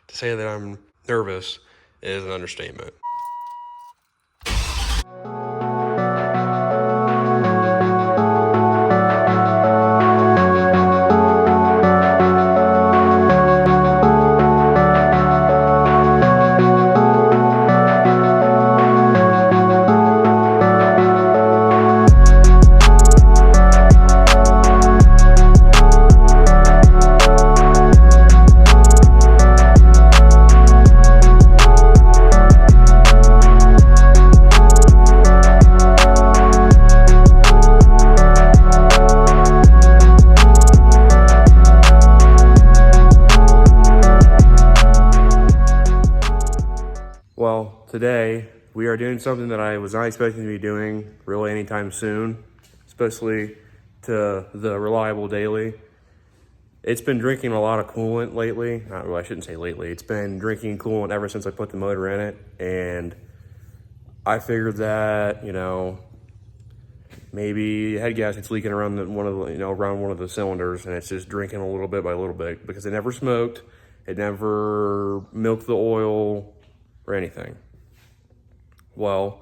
To say that I'm nervous is an understatement. Well, today we are doing something that I was not expecting to be doing really anytime soon, especially to the Reliable Daily. It's been drinking a lot of coolant lately. Well, I shouldn't say lately. It's been drinking coolant ever since I put the motor in it. And I figured that, maybe head gasket's leaking around around one of the cylinders, and it's just drinking a little bit by little bit because it never smoked. It never milked the oil or anything. Well,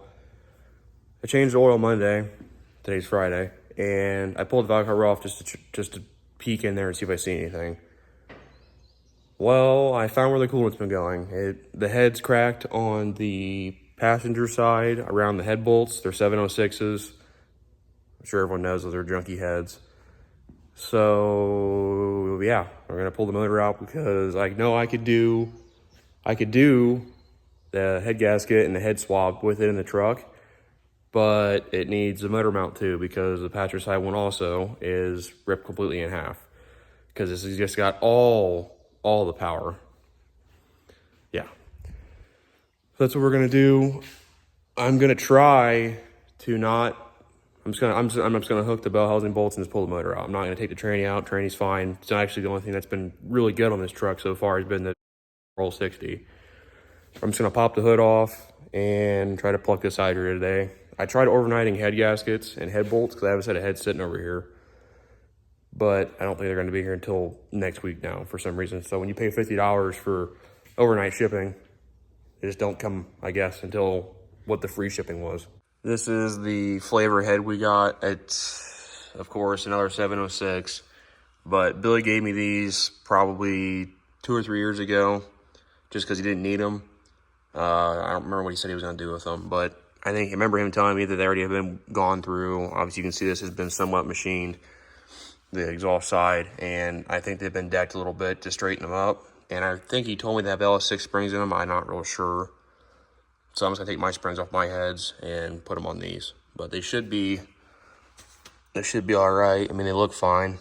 I changed the oil Monday. Today's Friday, and I pulled the valve cover off just to peek in there and see if I see anything. Well, I found where the coolant's been going. The head's cracked on the passenger side around the head bolts. They're 706s. I'm sure everyone knows those are junky heads. So yeah, we're gonna pull the motor out because I know I could do the head gasket and the head swab with it in the truck, but it needs a motor mount too because the passenger side one also is ripped completely in half because this has just got all the power. Yeah, so that's what we're gonna do. I'm gonna try to not. I'm just gonna hook the bell housing bolts and just pull the motor out. I'm not gonna take the tranny out. Tranny's fine. It's actually the only thing that's been really good on this truck so far has been the roll 60. I'm just gonna pop the hood off and try to plug this side here today. I tried overnighting head gaskets and head bolts because I have a set of heads sitting over here, but I don't think they're gonna be here until next week now for some reason. So when you pay $50 for overnight shipping, they just don't come, I guess, until what the free shipping was. This is the flavor head we got. It's, of course, another 706, but Billy gave me these probably 2 or 3 years ago just because he didn't need them. I don't remember what he said he was going to do with them, but I remember him telling me that they already have been gone through. Obviously, you can see this has been somewhat machined, the exhaust side, and I think they've been decked a little bit to straighten them up. And I think he told me they have LS6 springs in them. I'm not real sure. So I'm just gonna take my springs off my heads and put them on these. But they should be all right. I mean, they look fine.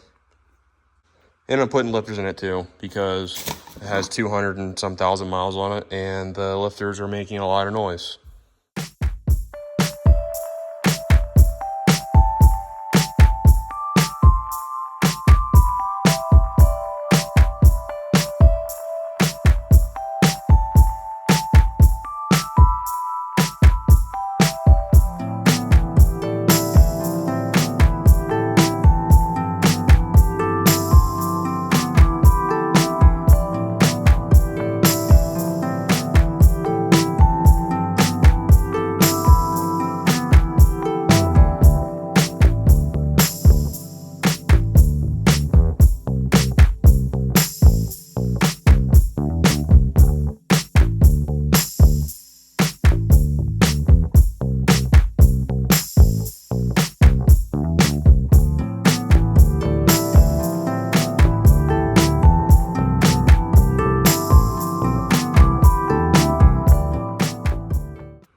And I'm putting lifters in it too because it has 200 and some thousand miles on it, and the lifters are making a lot of noise.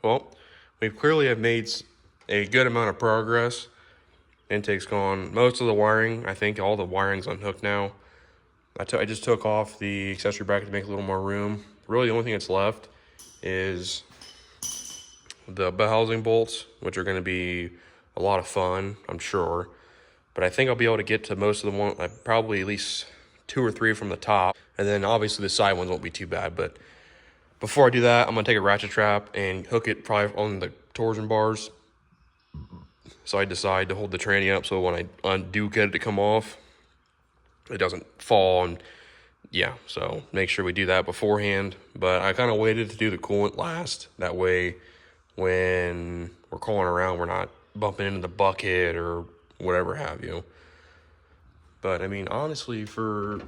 Well, we clearly have made a good amount of progress. Intake's gone. Most of the wiring, I think all the wiring's unhooked now. I just took off the accessory bracket to make a little more room. Really, the only thing that's left is the bell housing bolts, which are going to be a lot of fun, I'm sure. But I think I'll be able to get to most of them, probably at least 2 or 3 from the top. And then obviously the side ones won't be too bad, but before I do that, I'm going to take a ratchet trap and hook it probably on the torsion bars. So I decide to hold the tranny up so when I do get it to come off, it doesn't fall and yeah, so make sure we do that beforehand. But I kind of waited to do the coolant last. That way, when we're calling around, we're not bumping into the bucket or whatever have you. But I mean, honestly, for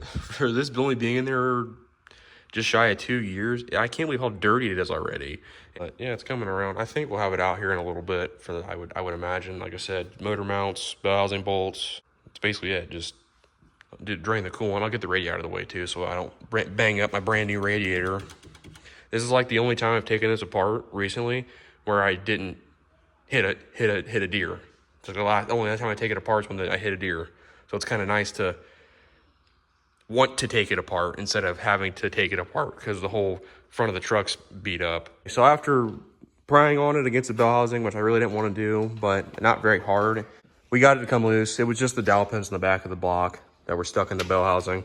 for this only being in there just shy of 2 years, I can't believe how dirty it is already. But yeah, it's coming around. I think we'll have it out here in a little bit. For the, I would imagine, like I said, motor mounts, bell housing bolts. It's basically it. Just drain the coolant. I'll get the radiator out of the way too, so I don't bang up my brand new radiator. This is like the only time I've taken this apart recently where I didn't hit a deer. It's like the only time I take it apart is when I hit a deer. So it's kind of nice to want to take it apart instead of having to take it apart because the whole front of the truck's beat up. So after prying on it against the bell housing, which I really didn't want to do, but not very hard, we got it to come loose. It was just the dowel pins in the back of the block that were stuck in the bell housing.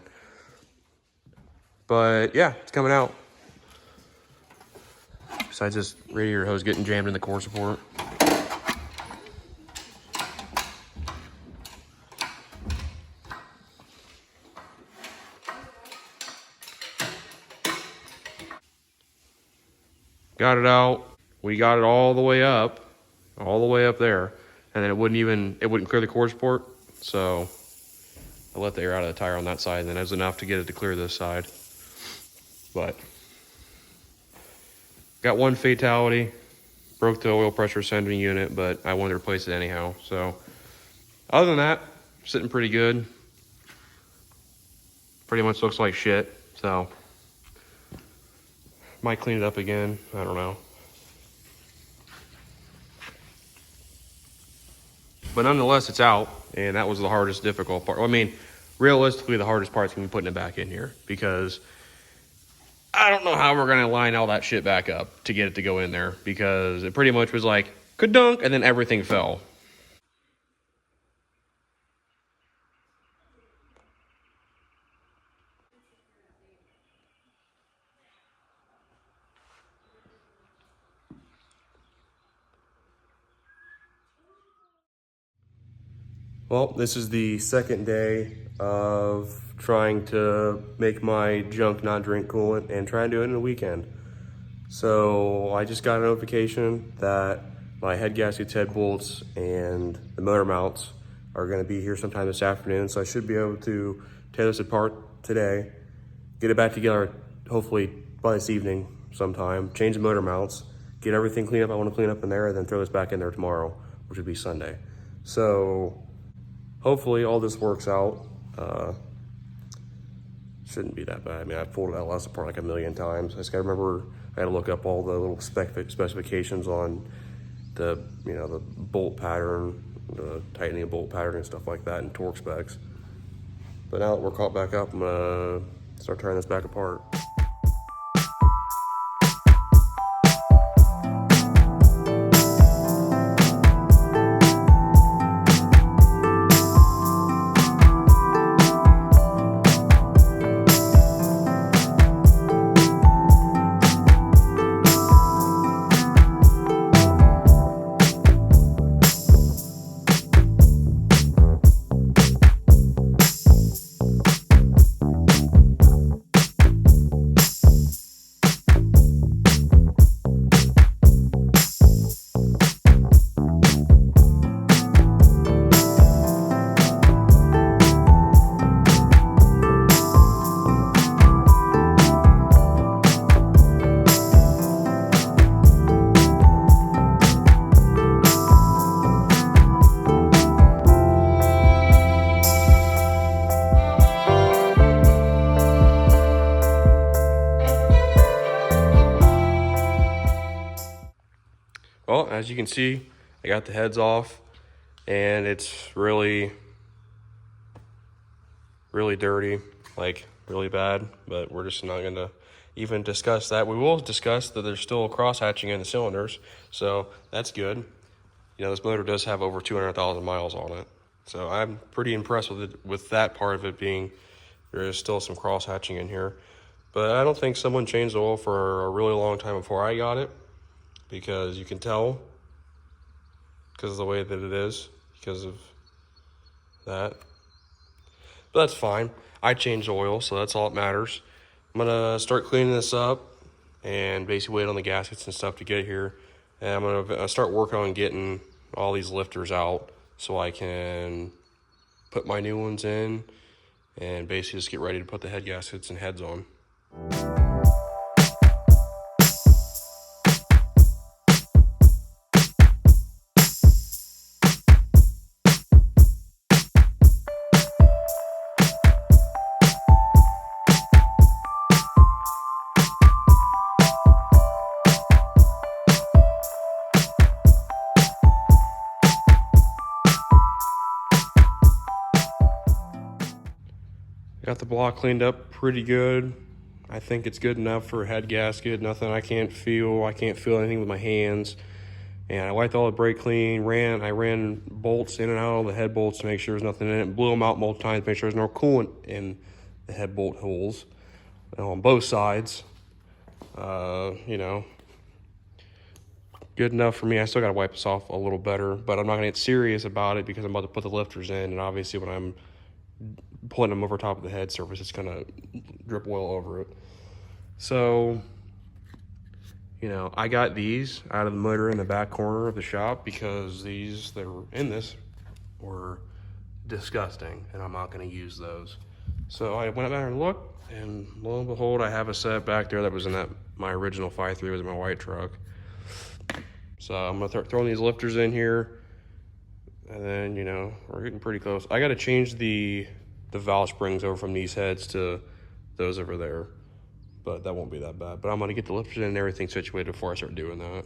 But yeah, it's coming out. Besides this radiator hose getting jammed in the core support. Got it out. We got it all the way up there. And then it wouldn't clear the core support. So I let the air out of the tire on that side, and then it was enough to get it to clear this side. But got one fatality, broke the oil pressure sending unit, but I wanted to replace it anyhow. So other than that, sitting pretty good. Pretty much looks like shit. So might clean it up again. I don't know. But nonetheless, it's out, and that was the hardest, difficult part. I mean, realistically, the hardest part's gonna be putting it back in here because I don't know how we're gonna line all that shit back up to get it to go in there because it pretty much was like ka-dunk, and then everything fell. Well, this is the second day of trying to make my junk not drink coolant and try and do it in a weekend. So I just got a notification that my head gaskets, head bolts, and the motor mounts are gonna be here sometime this afternoon. So I should be able to tear this apart today, get it back together hopefully by this evening sometime, change the motor mounts, get everything cleaned up I wanna clean up in there, and then throw this back in there tomorrow, which would be Sunday. So hopefully all this works out. Shouldn't be that bad. I mean, I've pulled that last apart like a million times. I just gotta remember, I gotta look up all the little specifications on the, the bolt pattern, the tightening of bolt pattern and stuff like that, and torque specs. But now that we're caught back up, I'm gonna start tearing this back apart. Well, as you can see, I got the heads off, and it's really, really dirty, like really bad, but we're just not gonna even discuss that. We will discuss that there's still cross hatching in the cylinders, so that's good. This motor does have over 200,000 miles on it, so I'm pretty impressed with it, with that part of it being there is still some cross hatching in here. But I don't think someone changed the oil for a really long time before I got it, because you can tell because of the way that it is, because of that. but that's fine. I changed oil, so that's all that matters. I'm gonna start cleaning this up and basically wait on the gaskets and stuff to get here. And I'm gonna start working on getting all these lifters out so I can put my new ones in and basically just get ready to put the head gaskets and heads on. Got the block cleaned up pretty good. I think it's good enough for a head gasket. Nothing I can't feel. I can't feel anything with my hands. And I wiped all the brake clean. I ran bolts in and out of the head bolts to make sure there's nothing in it. Blew them out multiple times to make sure there's no coolant in the head bolt holes on both sides. You know, good enough for me. I still got to wipe this off a little better, but I'm not going to get serious about it because I'm about to put the lifters in. And obviously when I'm pulling them over top of the head surface, it's gonna drip oil over it. So, you know, I got these out of the motor in the back corner of the shop because these that were in this were disgusting and I'm not gonna use those. So I went up there and looked, and lo and behold, I have a set back there that was in my original 5.3 was in my white truck. So I'm gonna start throwing these lifters in here, and then, you know, we're getting pretty close. I gotta change the valve springs over from these heads to those over there, but that won't be that bad. But I'm gonna get the lifters in and everything situated before I start doing that.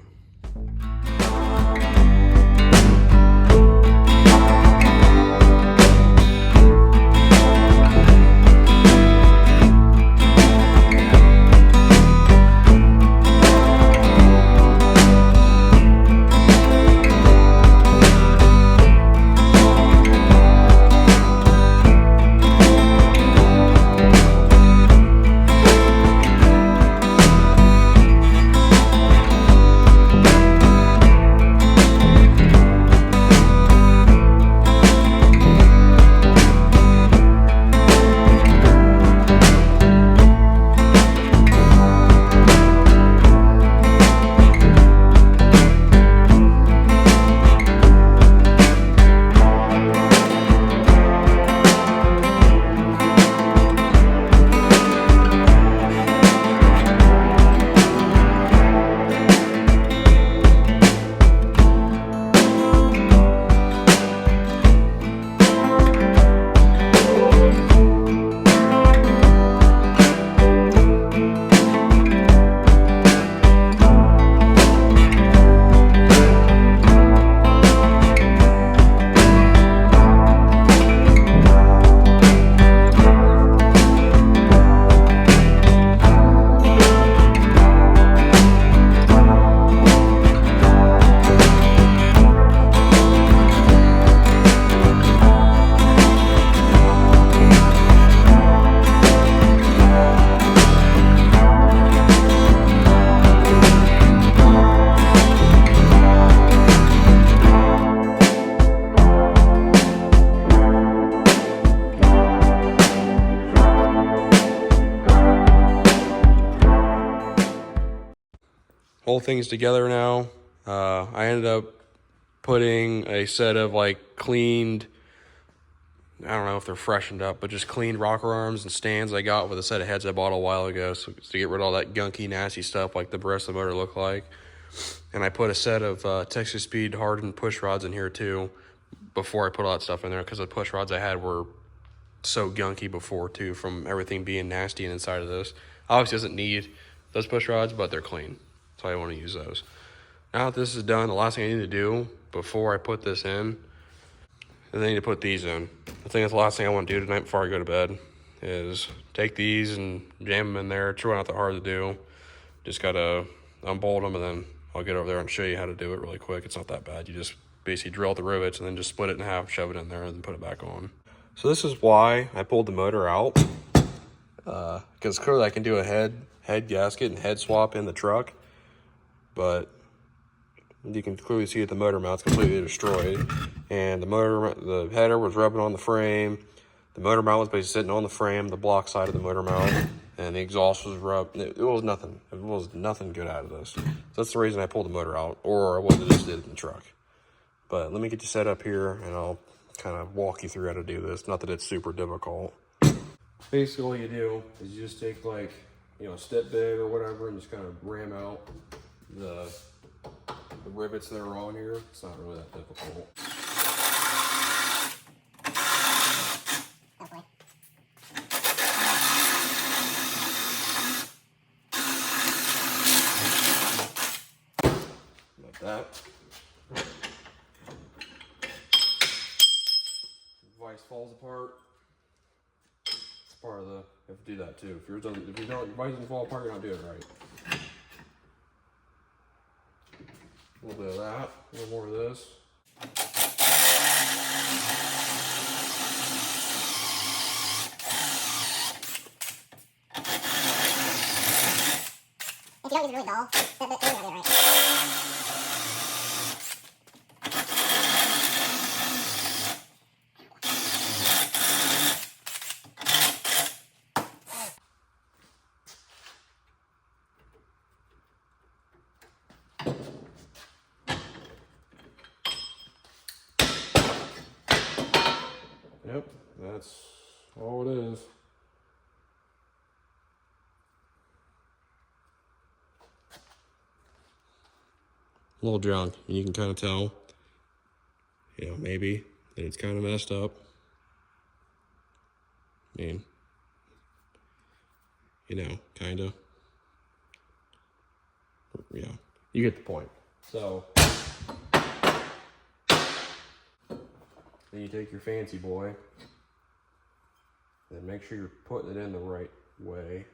Whole thing's together now. I ended up putting a set of like cleaned, I don't know if they're freshened up, but just cleaned rocker arms and stands I got with a set of heads I bought a while ago, so to get rid of all that gunky, nasty stuff like the rest of the motor looked like. And I put a set of Texas Speed hardened push rods in here too before I put all that stuff in there, because the push rods I had were so gunky before too from everything being nasty inside of this. Obviously doesn't need those push rods, but they're clean, so I want to use those. Now that this is done, the last thing I need to do before I put this in is I need to put these in. I think that's the last thing I want to do tonight before I go to bed is take these and jam them in there. It's really not that hard to do. Just gotta unbolt them, and then I'll get over there and show you how to do it really quick. It's not that bad. You just basically drill the rivets and then just split it in half, shove it in there, and then put it back on. So this is why I pulled the motor out, because clearly I can do a head gasket and head swap in the truck, but you can clearly see that the motor mount's completely destroyed, and the header was rubbing on the frame. The motor mount was basically sitting on the frame, the block side of the motor mount, and the exhaust was rubbed. It was nothing. It was nothing good out of this. So that's the reason I pulled the motor out, or I would have just did it in the truck. But let me get you set up here, and I'll kind of walk you through how to do this. Not that it's super difficult. Basically, all you do is you just take like, you know, a step bit or whatever, and just kind of ram out the rivets that are on here. It's not really that difficult. Like that. Vice falls apart. It's part of the. You have to do that too. If your vice doesn't fall apart, you're not doing it right. A little bit of that. A little more of this. If you don't use it really dull, you're not doing it right. Yep, that's all it is. A little junk, and you can kind of tell, you know, maybe that it's kind of messed up. I mean, you know, kind of. Yeah, you get the point. So, then you take your fancy boy, and make sure you're putting it in the right way.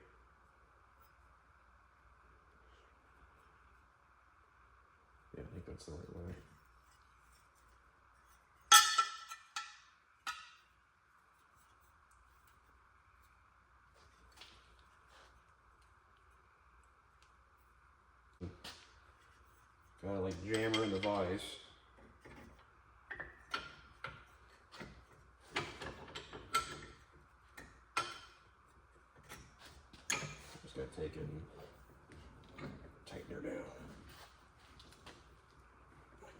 Yeah, I think that's the right way. Kind of like jammer in the vise. Just gotta take it and tighten her down. Like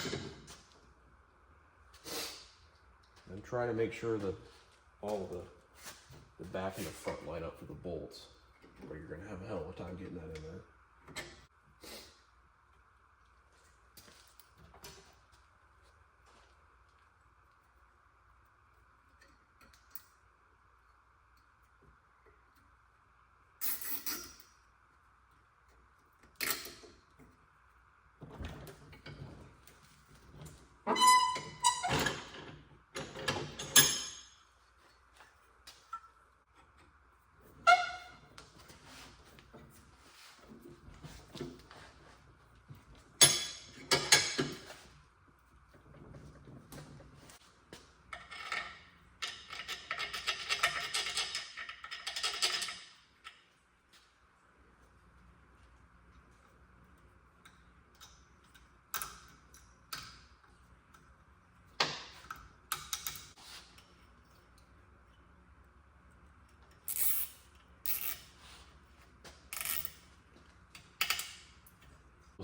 that. And try to make sure that all of the back and the front line up for the bolts, or you're gonna have a hell of a time getting that in there.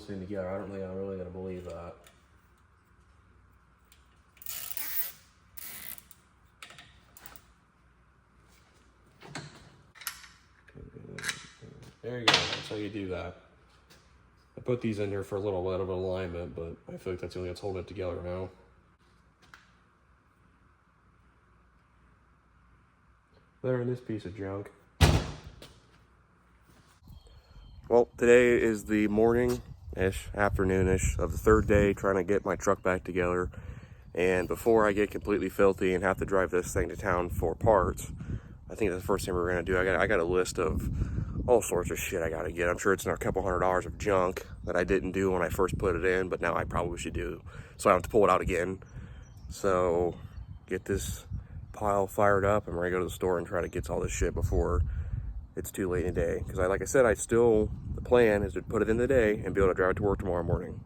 Thing together. I don't think I'm really gonna believe that. There you go. That's how you do that. I put these in here for a little bit of alignment, but I feel like that's the only that's holding it together now. There in this piece of junk. Well, today is the morning-ish, afternoon-ish of the third day trying to get my truck back together. And before I get completely filthy and have to drive this thing to town for parts, I think that's the first thing we're gonna do. I got a list of all sorts of shit I gotta get. I'm sure it's a couple $100 of junk that I didn't do when I first put it in, but now I probably should do, so I don't have to pull it out again. So get this pile fired up. I'm ready to go to the store and try to get all this shit before it's too late in the day. Because like I said, the plan is to put it in the day and be able to drive it to work tomorrow morning.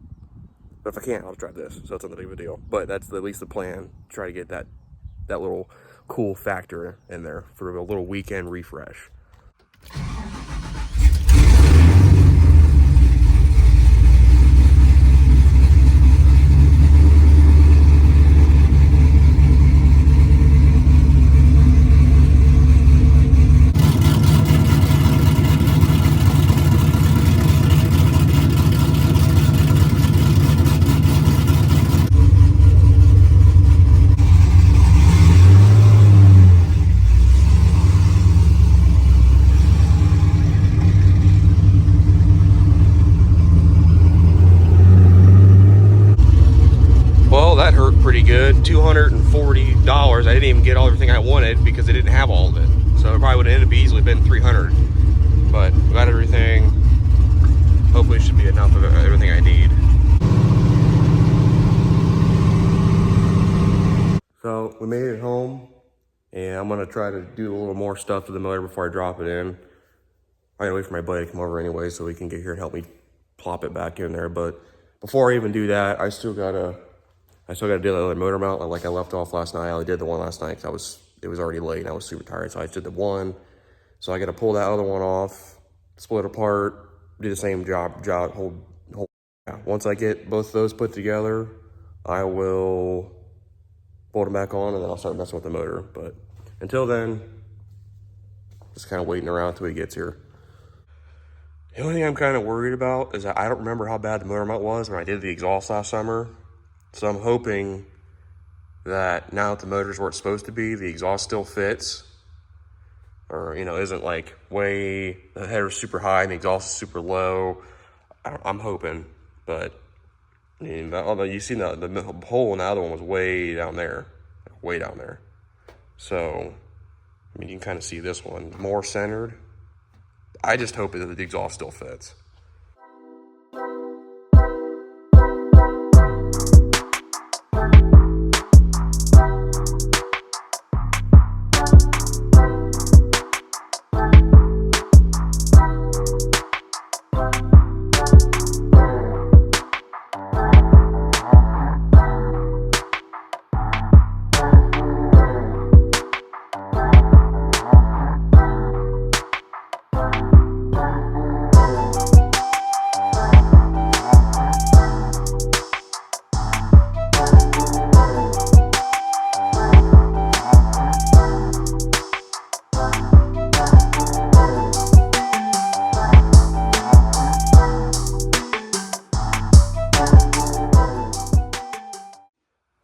But if I can't, I'll just drive this. So it's not that big of a deal. But that's at least the plan. Try to get that that little cool factor in there for a little weekend refresh. Well, that hurt pretty good. $240. I didn't even get everything I wanted because they didn't have all of it. So it probably would have ended up easily been $300. But we got everything. Hopefully it should be enough of everything I need. So we made it home, and I'm gonna try to do a little more stuff to the motor before I drop it in. I gotta wait for my buddy to come over anyway so he can get here and help me plop it back in there. But before I even do that, I still gotta do the other motor mount like I left off last night. I only did the one last night because it was already late and I was super tired. So I just did the one. So I gotta pull that other one off, split apart, do the same job, yeah. Once I get both of those put together, I will bolt them back on and then I'll start messing with the motor. But until then, just kind of waiting around until he gets here. The only thing I'm kind of worried about is that I don't remember how bad the motor mount was when I did the exhaust last summer. So I'm hoping that now that the motor's where it's supposed to be, the exhaust still fits. Or, you know, isn't like the header's super high and the exhaust is super low. I'm hoping, but I mean, although you see the hole in the other one was way down there. So, I mean, you can kind of see this one more centered. I just hope that the exhaust still fits.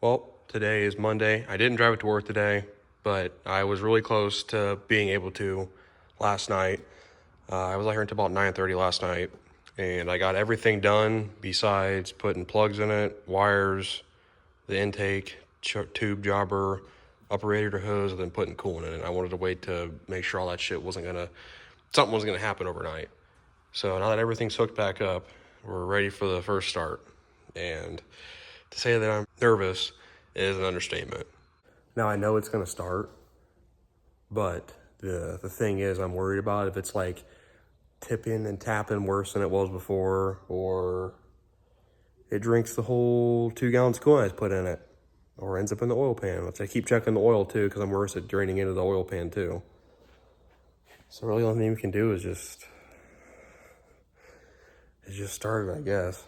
Well, today is Monday. I didn't drive it to work today, but I was really close to being able to last night. I was out here until about 9:30 last night, and I got everything done besides putting plugs in it, wires, the intake, tube jobber, upper radiator hose, and then putting coolant in it. I wanted to wait to make sure all that shit something wasn't gonna happen overnight. So now that everything's hooked back up, we're ready for the first start. And to say that I'm nervous is an understatement. Now I know it's gonna start, but the thing is I'm worried about if it's like tipping and tapping worse than it was before, or it drinks the whole 2 gallons of coolant I put in it, or ends up in the oil pan, which I keep checking the oil too because I'm worried it's draining into the oil pan too. So really the only thing we can do is just start it, I guess.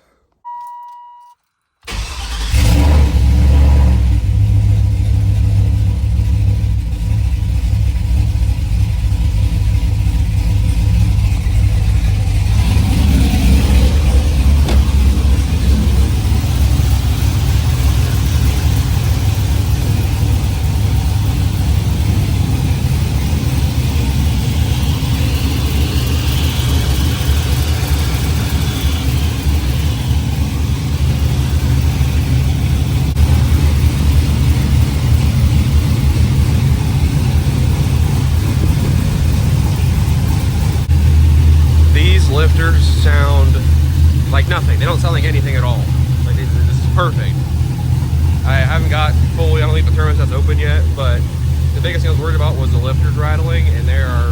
Lifters sound like nothing. They don't sound like anything at all. Like this is perfect. I haven't got fully, I don't think the thermostat's open yet, but the biggest thing I was worried about was the lifters rattling, and they are